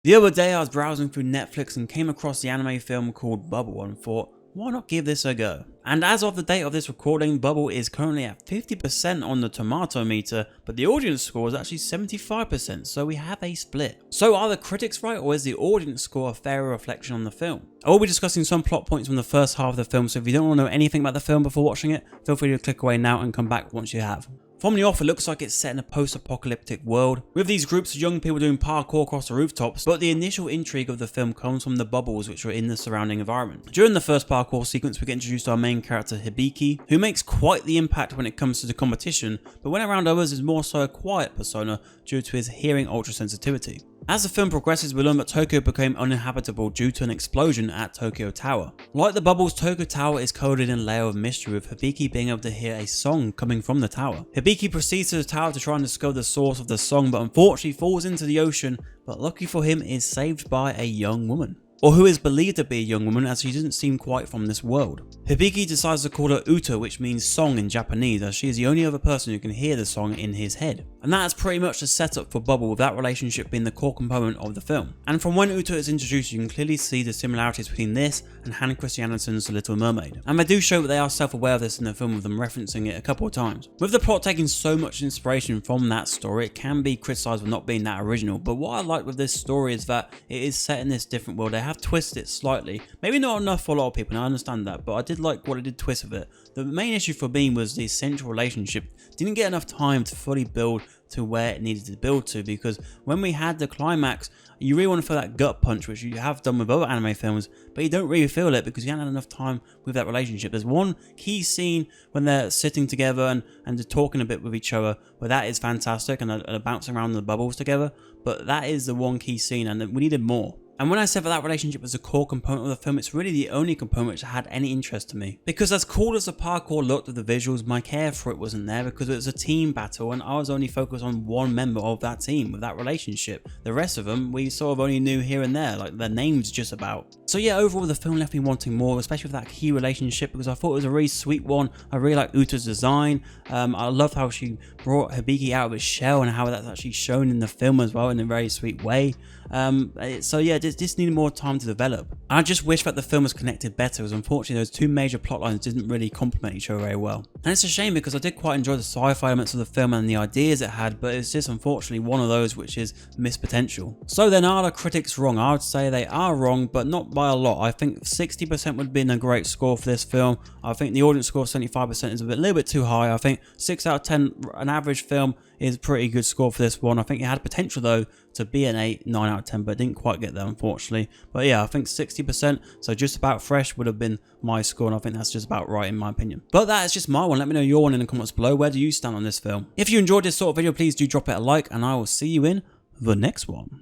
The other day I was browsing through Netflix and came across the anime film called Bubble and thought, why not give this a go? And as of the date of this recording, Bubble is currently at 50% on the tomato meter, but the audience score is actually 75%, so we have a split. So are the critics right, or is the audience score a fairer reflection on the film? I will be discussing some plot points from the first half of the film, so if you don't want to know anything about the film before watching it, feel free to click away now and come back once you have. From the off, it looks like it's set in a post-apocalyptic world, with these groups of young people doing parkour across the rooftops, but the initial intrigue of the film comes from the bubbles which are in the surrounding environment. During the first parkour sequence, we get introduced to our main character Hibiki, who makes quite the impact when it comes to the competition, but when around others is more so a quiet persona due to his hearing ultra sensitivity. As the film progresses, we learn that Tokyo became uninhabitable due to an explosion at Tokyo Tower. Like the bubbles, Tokyo Tower is coded in a layer of mystery, with Hibiki being able to hear a song coming from the tower. Hibiki proceeds to the tower to try and discover the source of the song, but unfortunately falls into the ocean, but lucky for him is saved by a young woman. Or who is believed to be a young woman, as she doesn't seem quite from this world. Hibiki decides to call her Uta, which means song in Japanese, as she is the only other person who can hear the song in his head. And that is pretty much the setup for Bubble, with that relationship being the core component of the film. And from when Uta is introduced, you can clearly see the similarities between this and Hans Christian Andersen's The Little Mermaid. And they do show that they are self-aware of this in the film, with them referencing it a couple of times. With the plot taking so much inspiration from that story, it can be criticised for not being that original, but what I like with this story is that it is set in this different world. They have twisted it slightly, maybe not enough for a lot of people, and I understand that, but I did like what it did twist with it. The main issue for me was the central relationship didn't get enough time to fully build to where it needed to build to, because when we had the climax, you really want to feel that gut punch, which you have done with other anime films, but you don't really feel it because you haven't had enough time with that relationship. There's one key scene when they're sitting together and just talking a bit with each other, where that is fantastic, and they're bouncing around the bubbles together, but that is the one key scene, and we needed more. And when I said that relationship was a core component of the film, it's really the only component which had any interest to me. Because as cool as the parkour looked with the visuals, my care for it wasn't there, because it was a team battle and I was only focused on one member of that team with that relationship. The rest of them, we sort of only knew here and there, like their names just about. So yeah, overall the film left me wanting more, especially with that key relationship, because I thought it was a really sweet one. I really liked Uta's design. I loved how she brought Hibiki out of his shell and how that's actually shown in the film as well in a very sweet way. So yeah, just needed more time to develop. I just wish that the film was connected better, as unfortunately those two major plot lines didn't really complement each other very well. And it's a shame, because I did quite enjoy the sci-fi elements of the film and the ideas it had, but it's just unfortunately one of those which is missed potential. So then, are the critics wrong? I would say they are wrong, but not by a lot. I think 60% would have been a great score for this film. I think the audience score of 75% is a little bit too high. I think 6 out of 10, an average film, is a pretty good score for this one. I think it had potential though to be an 8, 9 out of 10, but didn't quite get there unfortunately. But yeah, I think 60%, so just about fresh, would have been my score, and I think that's just about right in my opinion. But that is just my one. Let me know your one in the comments below. Where do you stand on this film? If you enjoyed this sort of video, please do drop it a like, and I will see you in the next one.